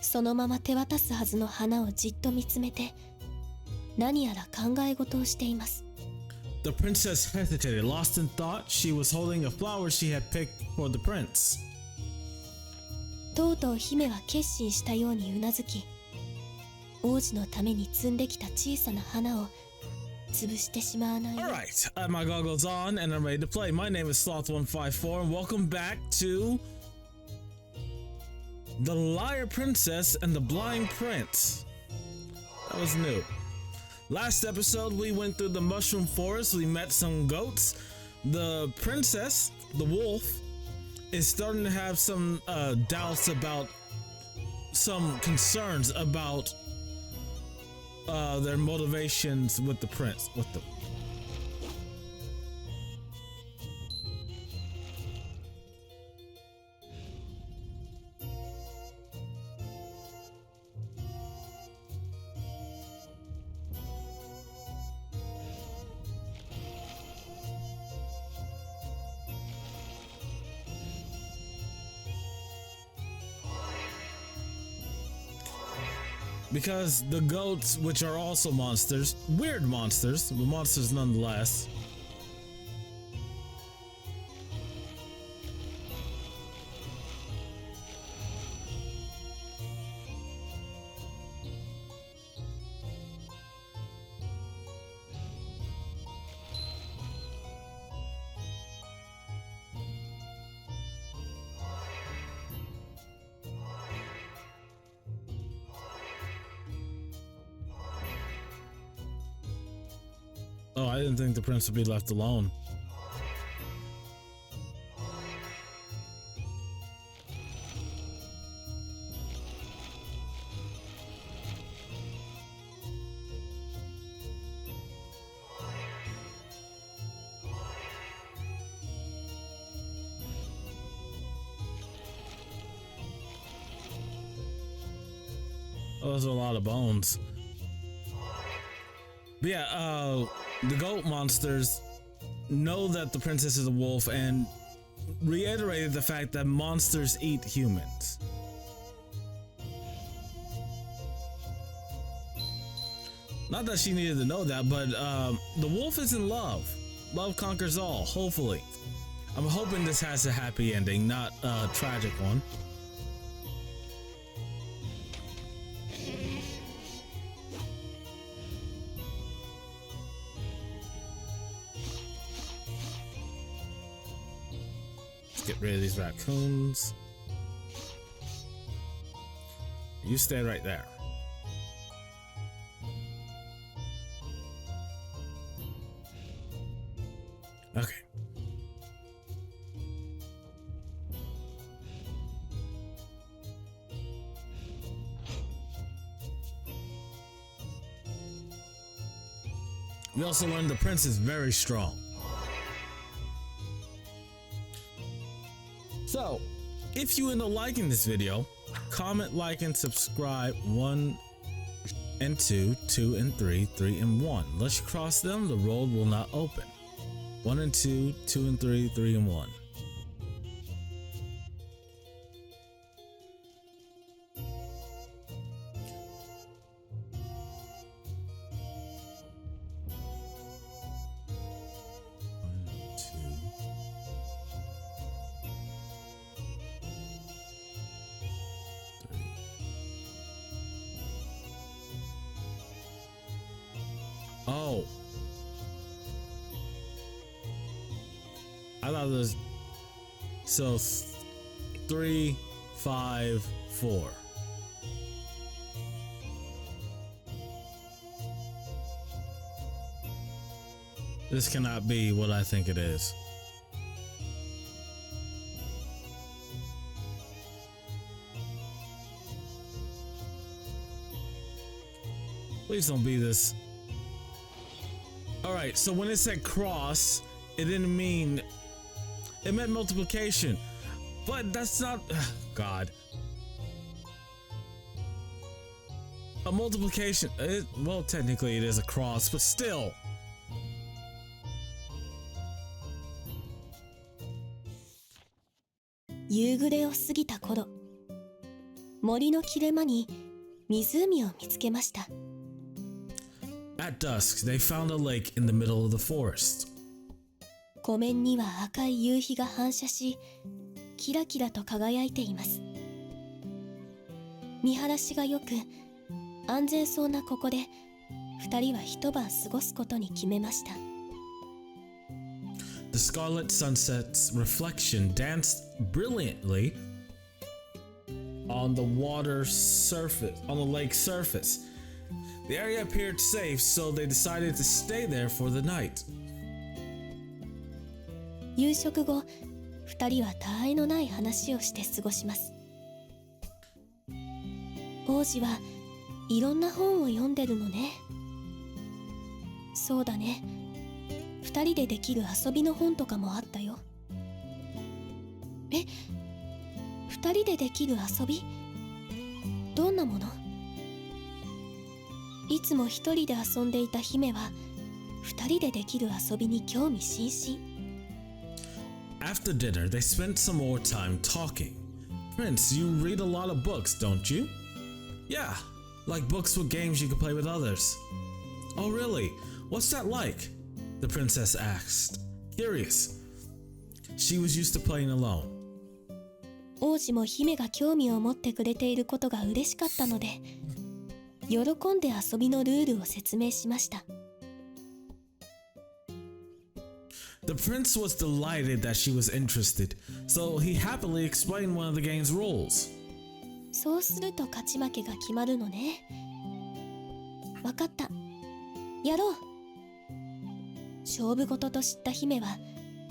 そのまま手渡すはずの花をじっと見つめて、何やら考え事をしています。The princess hesitated, lost in thought. She was holding a flower she had picked for the prince. とうとう姫は決心したようにうなずき、王子のために摘んできた小さな花を潰してしまわない。Alright, I have my goggles on and I'm ready to play. My name is Sloth154 and welcome back to The Liar Princess and the Blind Prince. That was new. Last episode we went through the mushroom forest, we met some goats. The princess, the wolf, is starting to have some doubts about, some concerns about their motivations with the prince, because the goats, which are also monsters, weird monsters, but monsters nonetheless, oh, I didn't think the prince would be left alone. Oh, those are a lot of bones. But yeah, the goat monsters know that the princess is a wolf and reiterated the fact that monsters eat humans. Not that she needed to know that, but the wolf is in love. Love conquers all, hopefully. I'm hoping this has a happy ending, not a tragic one. Get rid of these raccoons. You stay right there. Okay. We also learned the prince is very strong. So, if you end up liking this video, comment, like, and subscribe 1 and 2, 2 and 3, 3 and 1. Unless you cross them, the road will not open. 1 and 2, 2 and 3, 3 and 1. Oh. I thought it was so 3, 5, 4. This cannot be what I think it is. Please don't be this. All right, so when it said cross, it didn't mean, it meant multiplication, but that's not, God. A multiplication, well, technically it is a cross, but still. 森の切れ間に湖を見つけました。At dusk, they found a lake in the middle of the forest. 湖面には赤い夕日が反射し、キラキラと輝いています。見晴らしがよく、安全そうなここで、二人は一晩過ごすことに決めました。The scarlet sunset's reflection danced brilliantly on the lake's surface. The area appeared safe, so they decided to stay there for the night. 夕食後、二人は他愛のない話をして過ごします。王子はいろんな本を読んでるのね。そうだね。二人でできる遊びの本とかもあったよ。え、二人でできる遊び？どんなもの？いつも一人で遊んでいた姫は、二人でできる遊びに興味津々。After dinner, they spent some more time talking. Prince, you read a lot of books, don't you? Yeah, like books with games you can play with others. Oh really? What's that like? The princess asked, curious. She was used to playing alone. 王子も姫が興味を持ってくれていることが嬉しかったので、喜んで遊びのルールを説明しました。The prince was delighted that she was interested, so he happily explained one of the game's rules. そうすると勝ち負けが決まるのね。わかった。やろう。勝負事と知った姫は、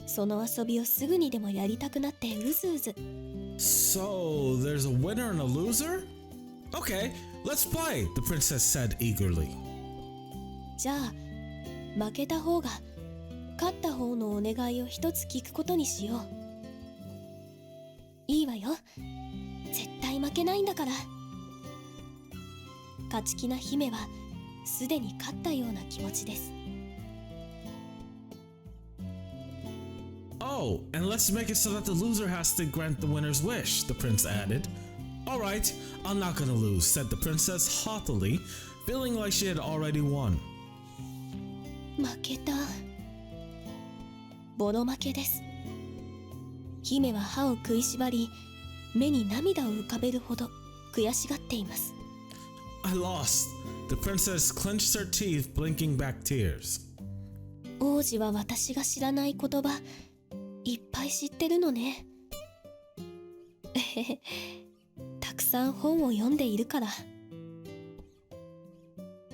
その遊びをすぐにでもやりたくなってうずうず。So, there's a winner and a loser? Okay, let's play, the princess said eagerly. じゃあ、負けた方が、勝った方のお願いを一つ聞くことにしよう。いいわよ。絶対負けないんだから。勝ち気な姫は、すでに勝ったような気持ちです。Oh, and let's make it so that the loser has to grant the winner's wish, the prince added. All right, I'm not gonna lose, said the princess haughtily, feeling like she had already won. 負けた。ボロ負けです。姫は歯を食いしばり、目に涙を浮かべるほど悔しがっています。I lost. The princess clenched her teeth, blinking back tears. 王子は私が知らない言葉、いっぱい知ってるのね。たくさん本を読んでいるから。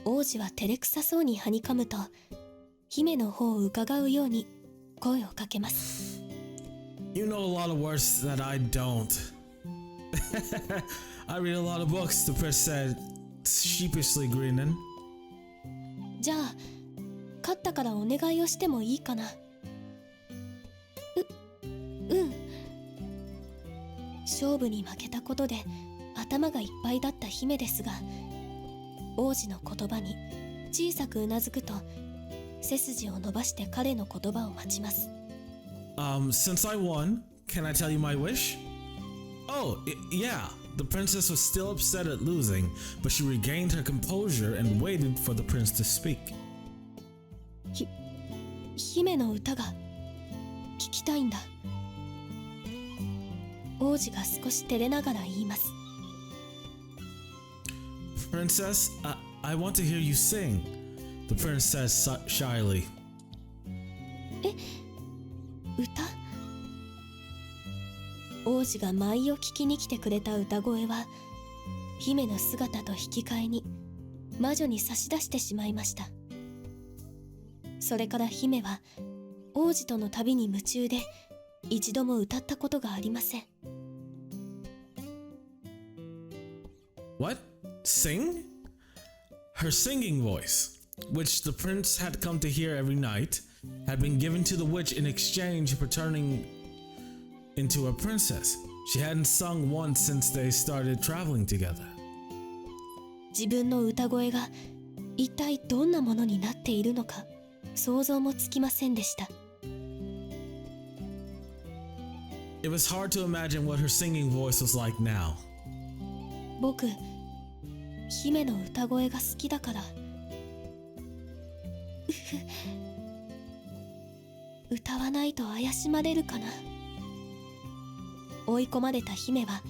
王子は照れくさそうにはにかむと、姫の方を伺うように声をかけます。You know a lot of words that I don't. I read a lot of books, the prince said, sheepishly grinning. じゃあ、勝ったからお願いをしてもいいかな。うん。勝負に負けたことで頭がいっぱいだった姫ですが、王子の言葉に小さくうなずくと、背筋を伸ばして彼の言葉を待ちます。Since I won, can I tell you my wish? Oh, yeah. The princess was still upset at losing, but she regained her composure and waited for the prince to speak. 姫の歌が聞きたいんだ。王子が少し照れながら言います。Princess, I want to hear you sing, the prince says shyly. 歌？王子が舞を聞きに来てくれた歌声は、姫の姿と引き換えに魔女に差し出してしまいました。それから姫は王子との旅に夢中で一度も歌ったことがありません。What? Sing? Her singing voice, which the prince had come to hear every night, had been given to the witch in exchange for turning into a princess. She hadn't sung once since they started traveling together. 自分の歌声が一体どんなものになっているのか想像もつきませんでした。It was hard to imagine what her singing voice was like now. 僕姫の歌声が好きだから。歌わないと怪しまれるかな。追い込まれた姫は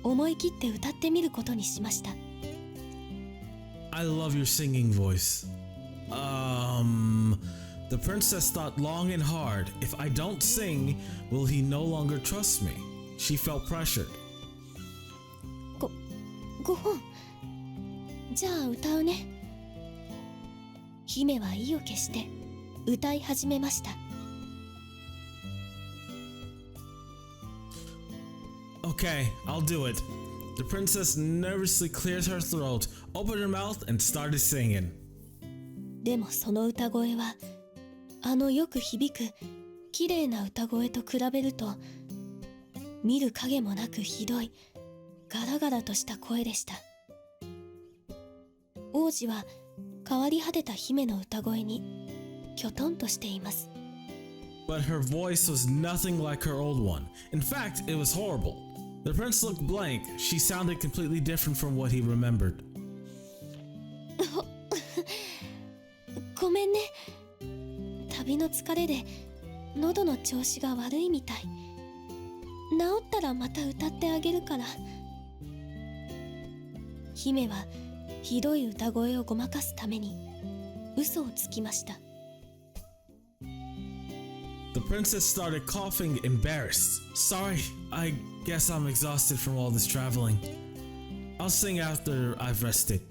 思い切って歌ってみることにしました。 I love your singing voice. The princess thought long and hard. If I don't sing, will he no longer trust me? She felt pressured. ご本。じゃあ歌うね。姫は意を決して歌い始めました。Okay, I'll do it. The princess nervously cleared her throat, opened her mouth, and started singing. でもその歌声はよく響く綺麗な歌声と比べると見る影もなくひどいガラガラとした声でした。王子は変わり果てた姫の歌声にきょとんとしています。 But her voice was nothing like her old one. In fact, it was horrible. The prince looked blank. She sounded completely different from what he remembered. ごめんね。旅の疲れで喉の調子が悪いみたい。治ったらまた歌ってあげるから。姫はひどい歌声をごまかすために嘘をつきました。 The princess started coughing, embarrassed. Sorry, I guess I'm exhausted from all this traveling. I'll sing after I've rested.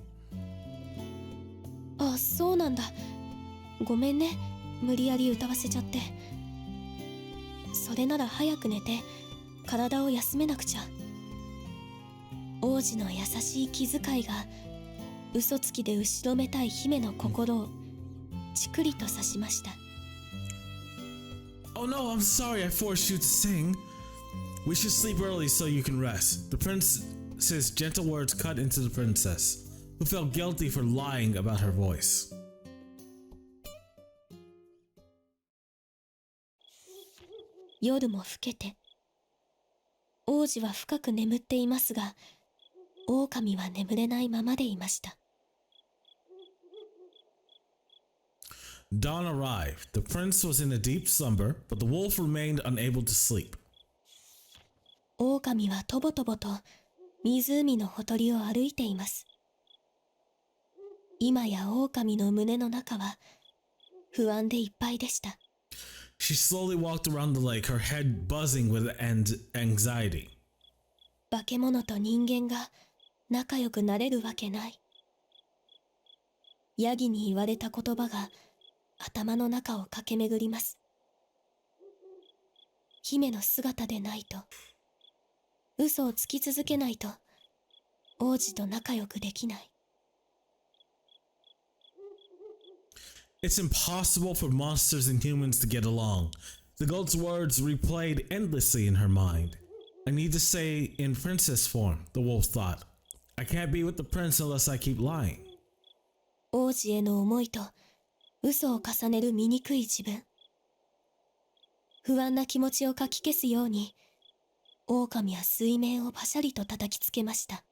あ、そうなんだ。ごめんね。無理やり歌わせちゃって。それなら早く寝て体を休めなくちゃ。王子の優しい気遣いが嘘つきで後ろめたい姫の心をちくりと刺しました。 Oh no, I'm sorry I forced you to sing. We should sleep early so you can rest. The prince's gentle words cut into the princess, who felt guilty for lying about her voice. 夜も更けて、王子は深く眠っていますが、狼は眠れないままでいました。 Dawn arrived. The prince was in a deep slumber, but the wolf remained unable to sleep. 狼はとぼとぼと湖のほとりを歩いています。今や狼の胸の中は不安でいっぱいでした。 She slowly walked around the lake, her head buzzing with anxiety. 化け物と人間が仲良くなれるわけない。ヤギに言われた言葉が頭の中を駆け巡ります。姫の姿でないと、嘘をつき続けないと、王子と仲良くできない。 It's impossible for monsters and humans to get along. The goat's words replayed endlessly in her mind. I need to stay in princess form, the wolf thought. I can't be with the prince unless I keep lying. 王子への思いと嘘を重ねる醜い自分。不安な気持ちをかき消すように、狼は水面をパシャリと叩きつけました。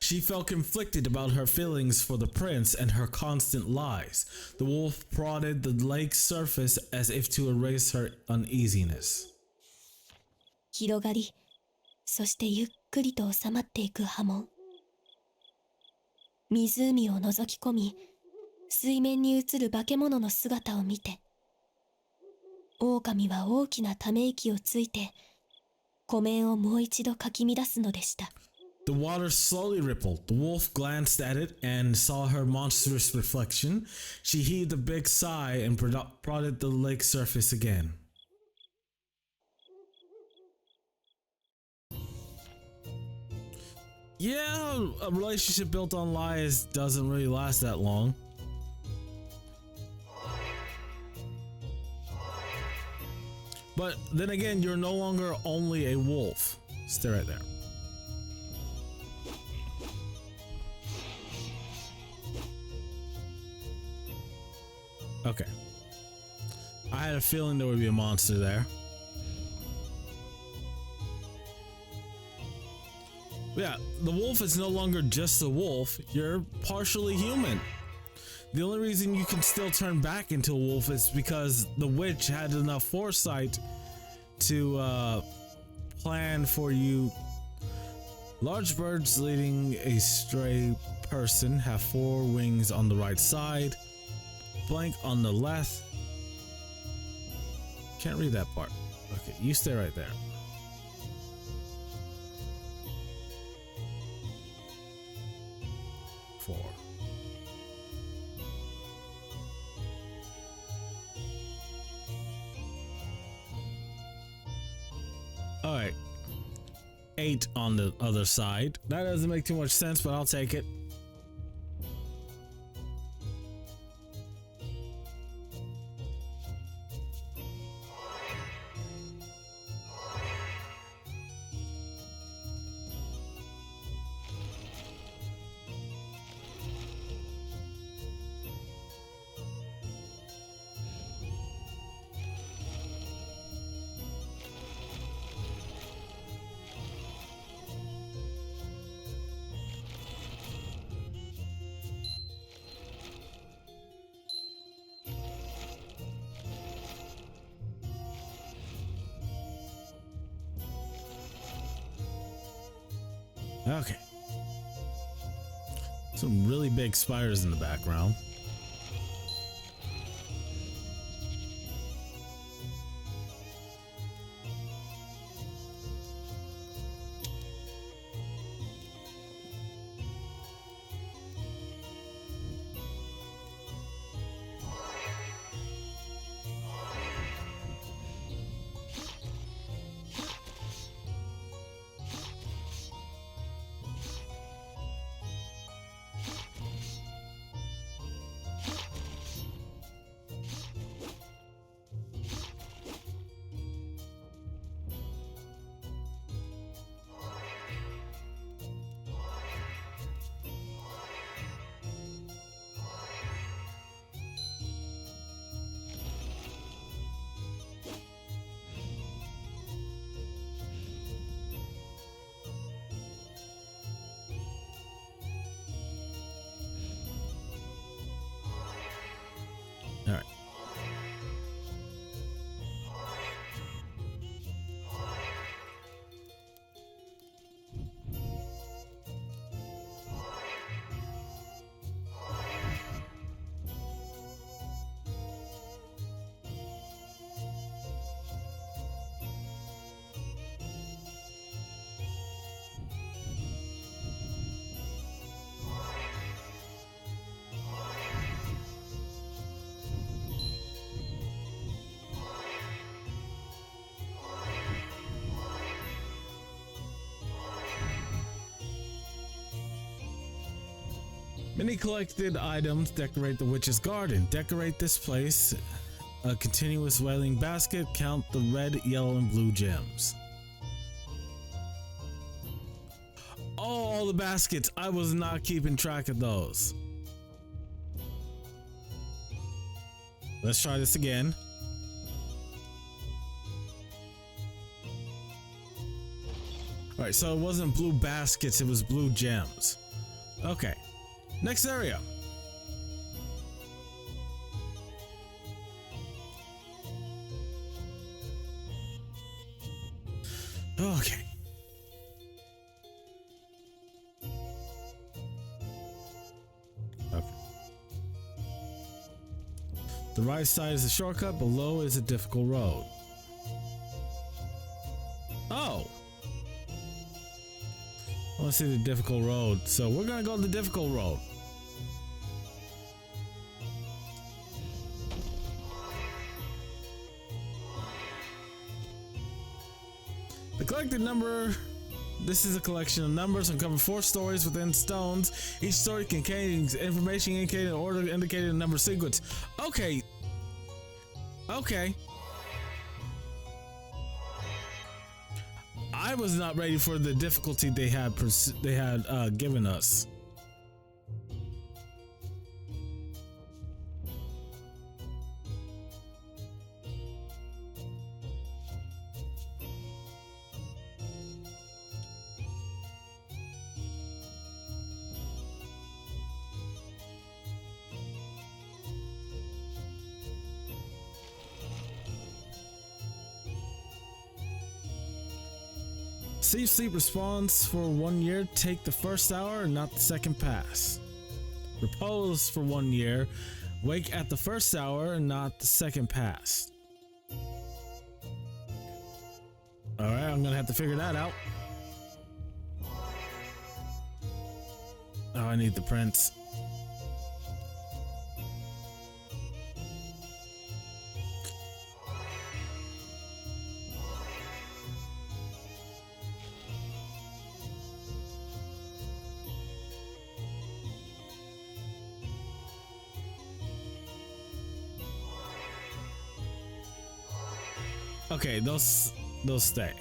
She felt conflicted about her feelings for the prince and her constant lies. The wolf prodded the lake's surface as if to erase her uneasiness. 広がり、そしてゆっくりと収まっていく波紋。湖を覗き込み、水面に映る化け物の姿を見て、狼は大きなため息をついて、湖面をもう一度かき乱すのでした。 The water slowly rippled. The wolf glanced at it and saw her monstrous reflection. She heaved a big sigh and prodded the lake's surface again. Yeah, a relationship built on lies doesn't really last that long. But then again, you're no longer only a wolf. Stay right there. Okay. I had a feeling there would be a monster there. Yeah, the wolf is no longer just a wolf. You're partially human. The only reason you can still turn back into a wolf is because the witch had enough foresight to plan for you. Large birds leading a stray person have 4 wings on the right side, blank on the left. Can't read that part. Okay, you stay right there. Four. All right. 8 on the other side. That doesn't make too much sense, but I'll take it. Okay. Some really big spiders in the background. All right. Many collected items decorate the witch's garden. Decorate this place. A continuous wailing basket. Count the red, yellow, and blue gems. Oh, all the baskets. I was not keeping track of those. Let's try this again. All right, so it wasn't blue baskets, it was blue gems. Okay. Next area. Okay. Okay. The right side is a shortcut, below is a difficult road. Oh. I want to see the difficult road, so we're gonna go the difficult road. The collected number. This is a collection of numbers and cover 4 stories within stones. Each story contains information indicating an order indicating a number sequence. Okay. Okay. I was not ready for the difficulty they had given us. Sleep Sleep responds for 1 year, take the first hour and not the second pass. Repose for 1 year, wake at the first hour and not the second pass. Alright, I'm gonna have to figure that out. Oh, I need the prince. Okay, those stay.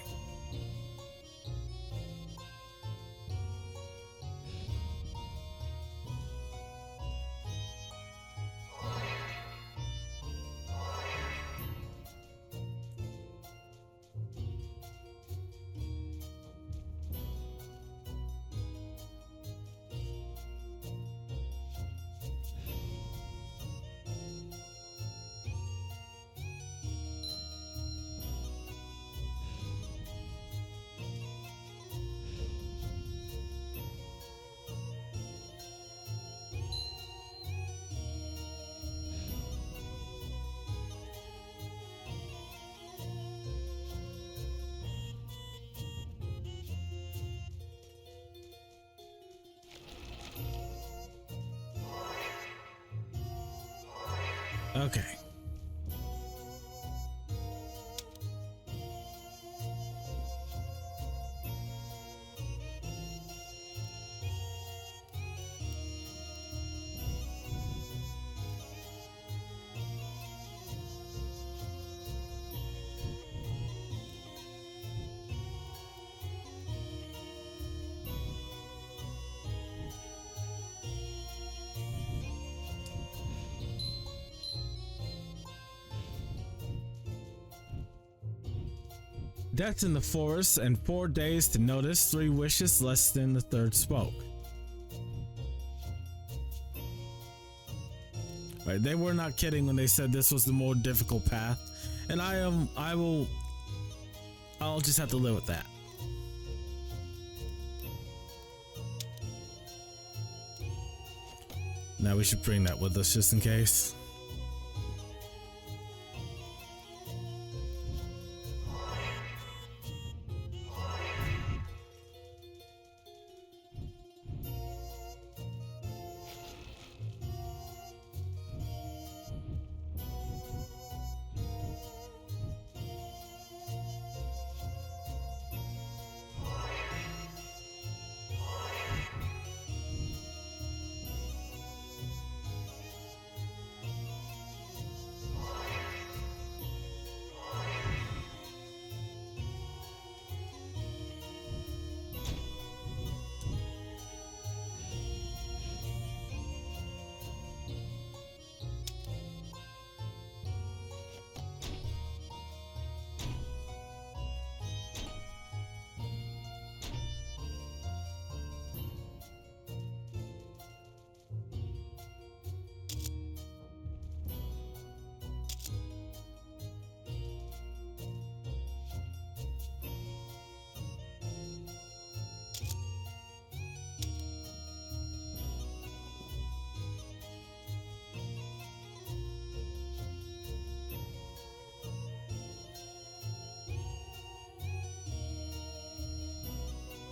Okay. Death in the forest and 4 days to notice 3 wishes less than the third spoke. Right, they were not kidding when they said this was the more difficult path, and I'll just have to live with that. Now we should bring that with us just in case.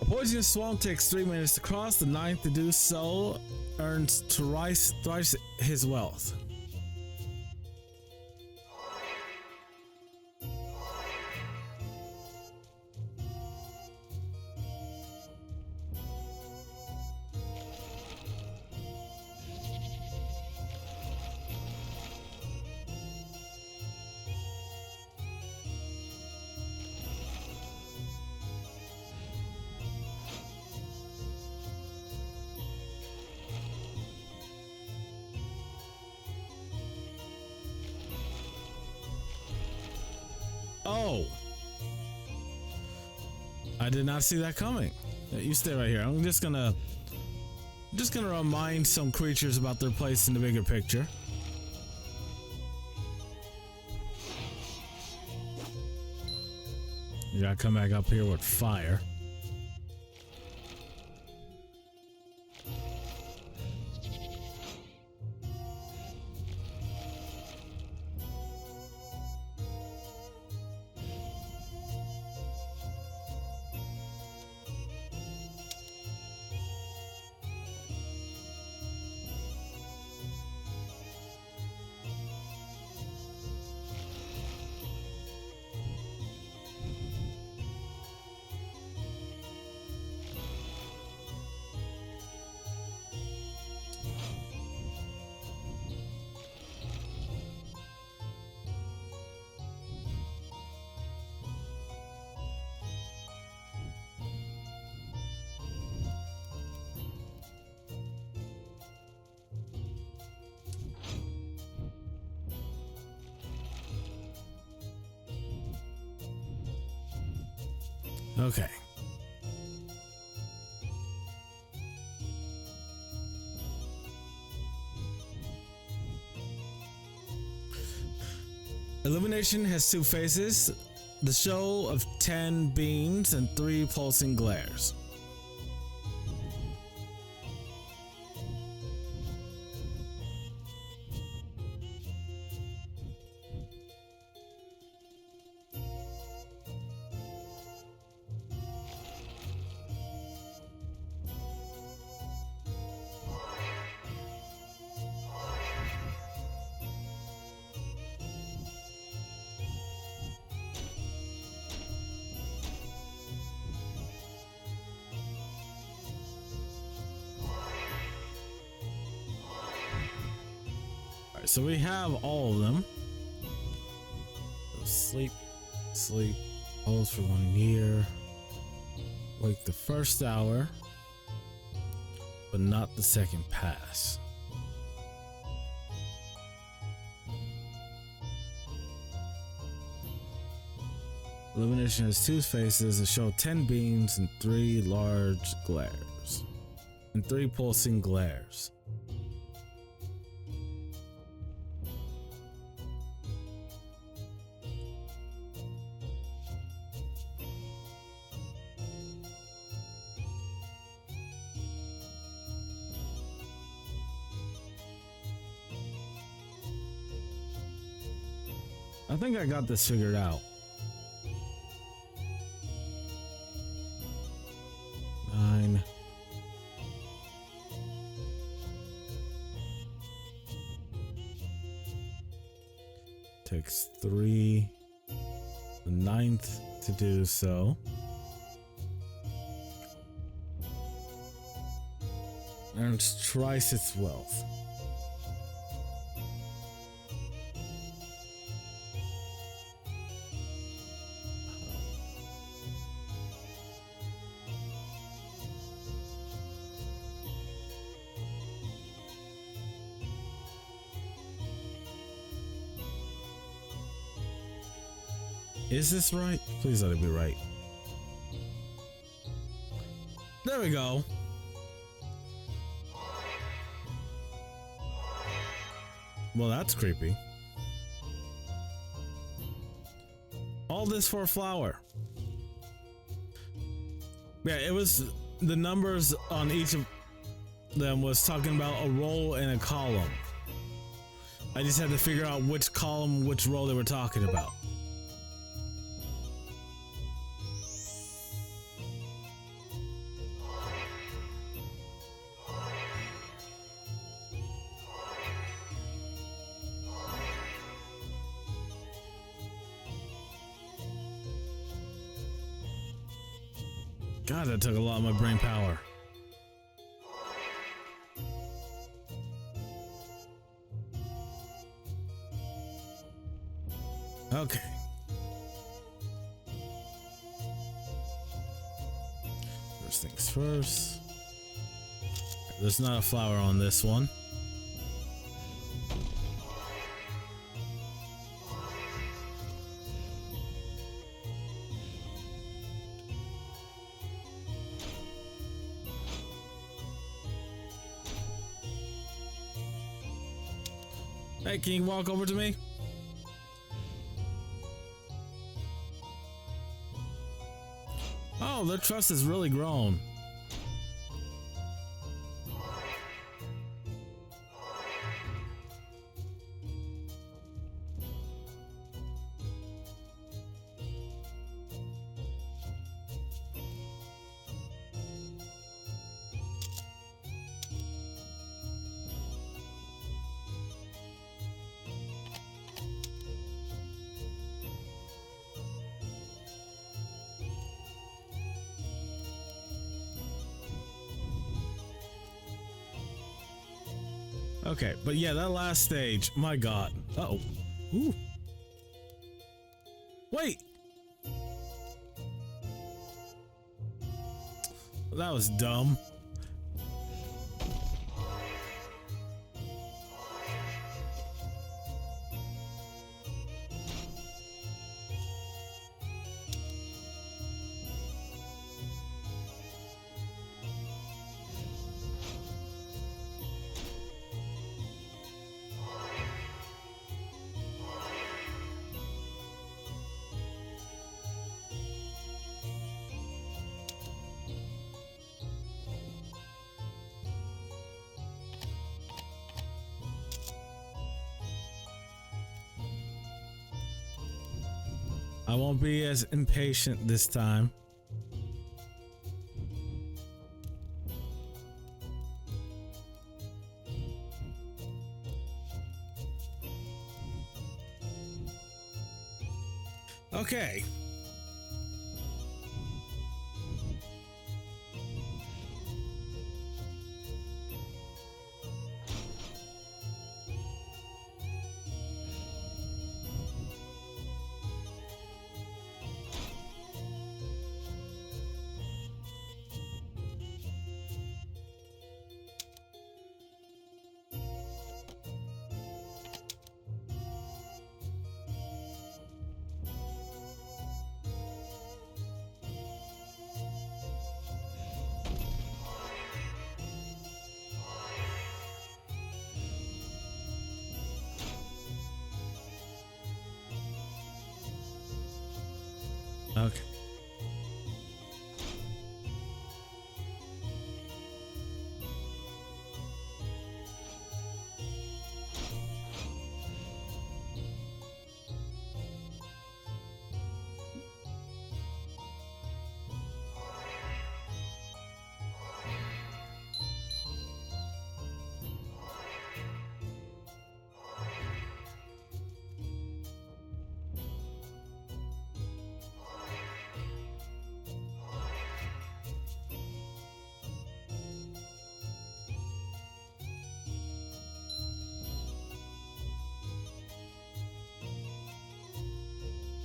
Poisonous Swamp takes 3 minutes to cross. The 9th to do so earns thrice his wealth. Oh, I did not see that coming. You stay right here. I'm just gonna remind some creatures about their place in the bigger picture. You gotta come back up here with fire. Okay. Illumination has two faces, the show of 10 beams and 3 pulsing glares. So we have all of them. So sleep, sleep, pulse for 1 year. Wake the first hour, but not the second pass. Illumination has 2 faces that show 10 beams and 3 large glares. And 3 pulsing glares. I think I got this figured out. 9. Takes 3. The 9th to do so. Earns twice its wealth. Is this right? Please let it be right. There we go. Well, that's creepy. All this for a flower. Yeah, it was the numbers on each of them was talking about a row and a column. I just had to figure out which column, which row they were talking about. God, that took a lot of my brain power. Okay. First things first. There's not a flower on this one. Hey, can you walk over to me? Oh, their trust has really grown. Okay, but yeah, that last stage, my god. Uh-oh. Ooh. Wait! That was dumb. I won't be as impatient this time. Okay. Okay.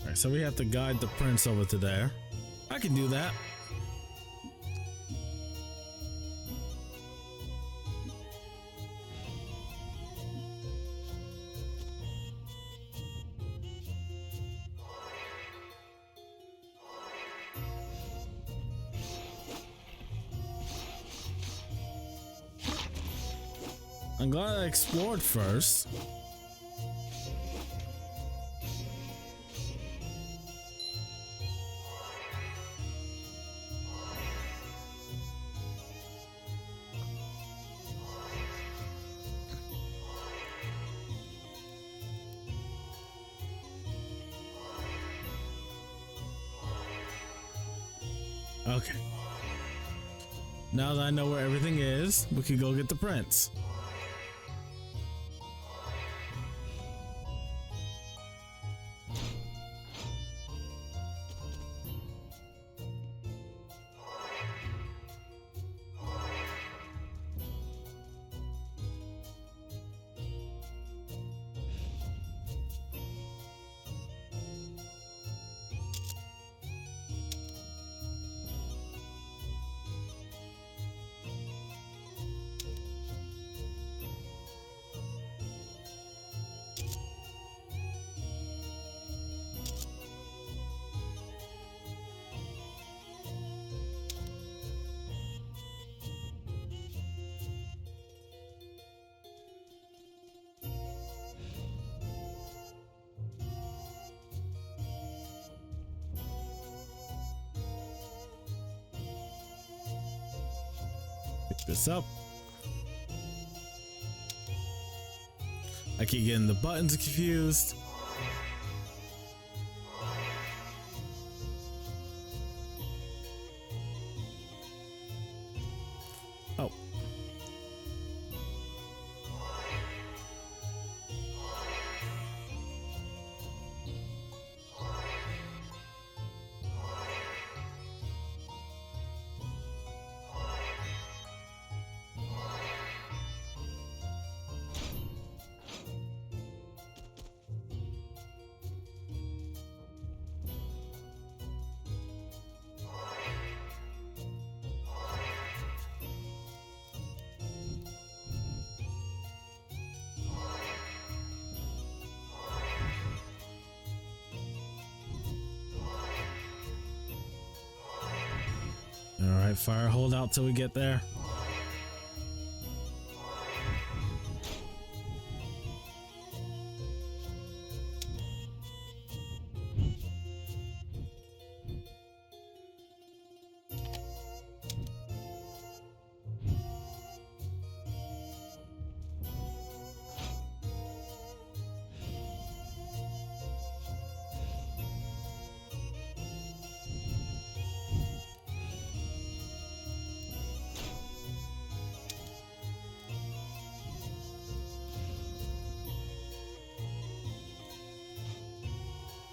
Alright, so we have to guide the prince over to there. I can do that. I'm glad I explored first. Okay. Now that I know where everything is, we can go get the prince. Pick this up. I keep getting the buttons confused. Oh. All right, fire hold out till we get there.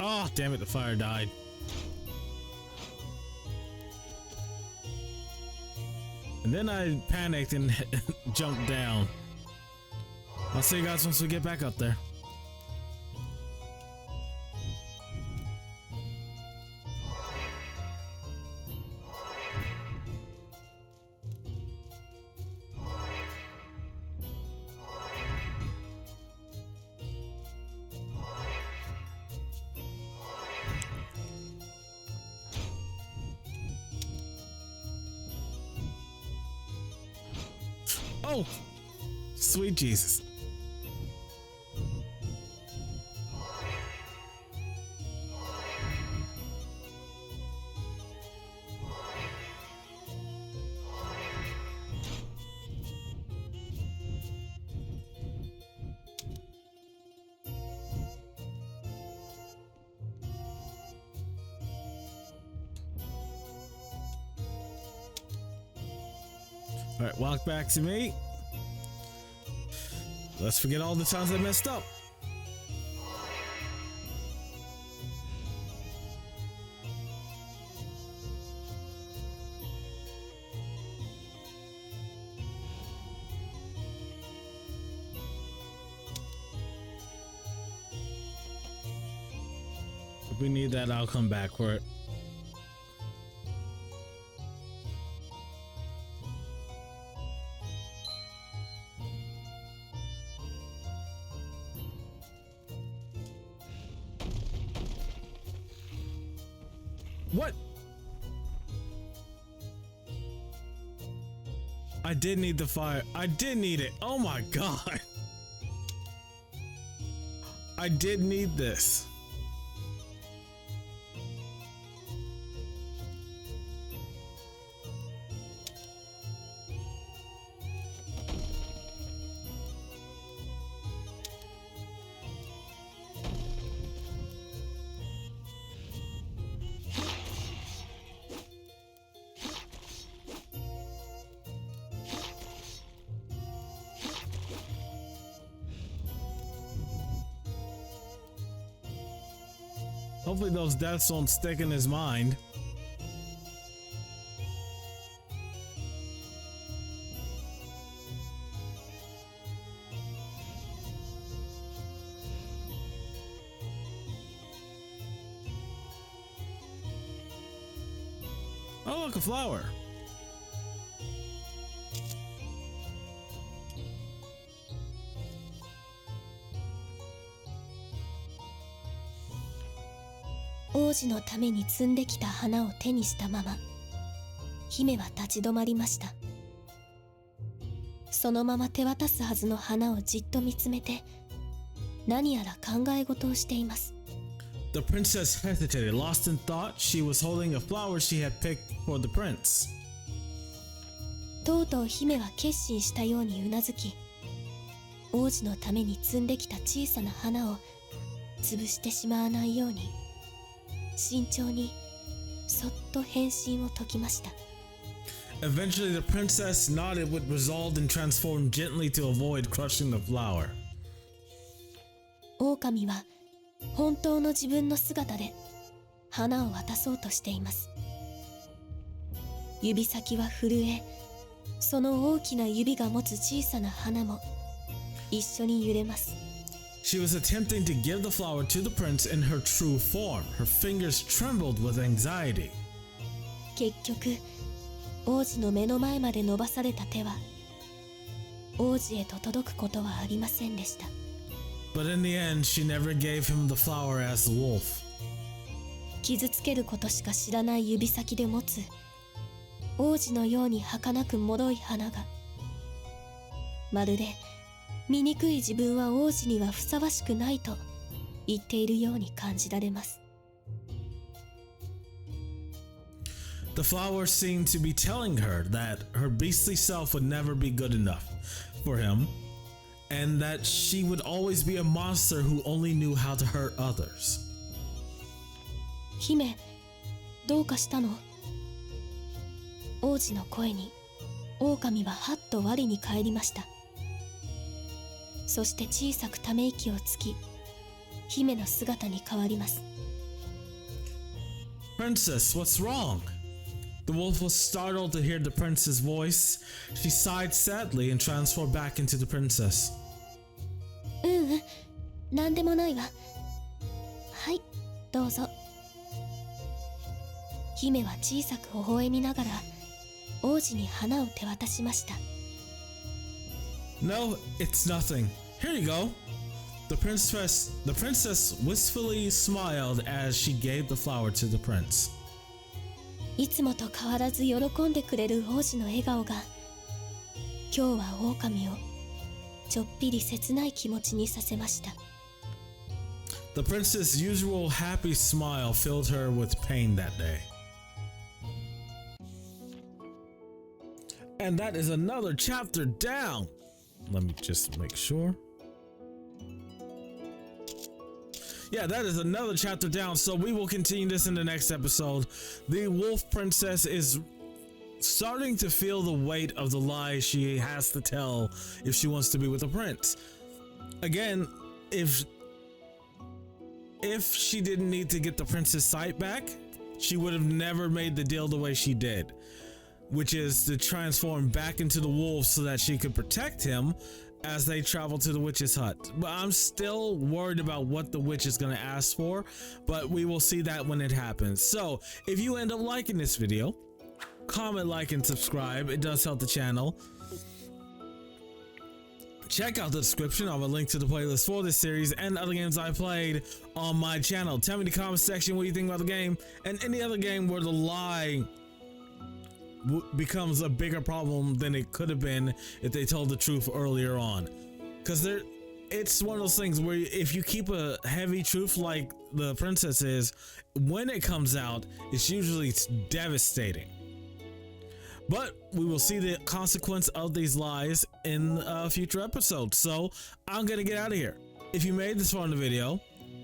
Oh, damn it, the fire died. And then I panicked and jumped down. I'll see you guys once we get back up there. Oh, sweet Jesus. All right, walk back to me. Let's forget all the times I messed up. If we need that, I'll come back for it. What? I did need the fire. I did need it. Oh my god. I did need this. Hopefully those deaths won't stick in his mind. Oh, look, a flower.王子のために摘んできた花を手にしたまま、姫は立ち止まりました。そのまま手渡すはずの花をじっと見つめて、何やら考え事をしています。The princess hesitated, lost in thought. She was holding a flower she had picked for the prince. とうとう姫は決心したようにうなずき、王子のために摘んできた小さな花を潰してしまわないように、慎重にそっと変身を解きました。Eventually, the princess nodded with resolve and transformed gently to avoid crushing the flower. 狼は本当の自分の姿で花を渡そうとしています。指先は震え、その大きな指が持つ小さな花も一緒に揺れます。She was attempting to give the flower to the prince in her true form. Her fingers trembled with anxiety. 結局、王子の目の前まで伸ばされた手は王子へと届くことはありませんでした。But in the end, she never gave him the flower as the wolf. 傷つけることしか知らない指先で持つ王子のように儚く脆い花が、まるで醜い自分は王子にはふさわしくないと言っているように感じられます。The flower seemed to be telling her that her beastly self would never be good enough for him, and that she would always be a monster who only knew how to hurt others. 姫、どうかしたの？王子の声に狼ははっと我に返りました。そして小さくため息をつき、姫の姿に変わります。Princess, what's wrong? The wolf was startled to hear the prince's voice. She sighed sadly and transformed back into the princess. なんでもないわ。はい、どうぞ。姫は小さく微笑みながら王子に花を手渡しました。No, it's nothing. Here you go. The princess wistfully smiled as she gave the flower to the prince. いつもと変わらず喜んでくれる王子の笑顔が今日は狼をちょっぴり切ない気持ちにさせました。The princess's usual happy smile filled her with pain that day. And that is another chapter down. Let me just make sure. Yeah, that is another chapter down. So we will continue this in the next episode. The wolf princess is starting to feel the weight of the lies she has to tell if she wants to be with the prince. Again, if she didn't need to get the prince's sight back, she would have never made the deal the way she did, which is to transform back into the wolf so that she could protect him as they travel to the witch's hut. But I'm still worried about what the witch is going to ask for, but we will see that when it happens. So if you end up liking this video, comment, like, and subscribe. It does help the channel. Check out the description. I'll have a link to the playlist for this series and other games I played on my channel. Tell me in the comment section what you think about the game and any other game where the lie becomes a bigger problem than it could have been if they told the truth earlier on. Because it's one of those things where if you keep a heavy truth like the princess is, when it comes out, it's usually devastating. But we will see the consequence of these lies in future episodes. So I'm gonna get out of here. If you made this far in the video,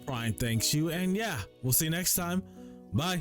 Brian thanks you, and yeah, we'll see you next time. Bye.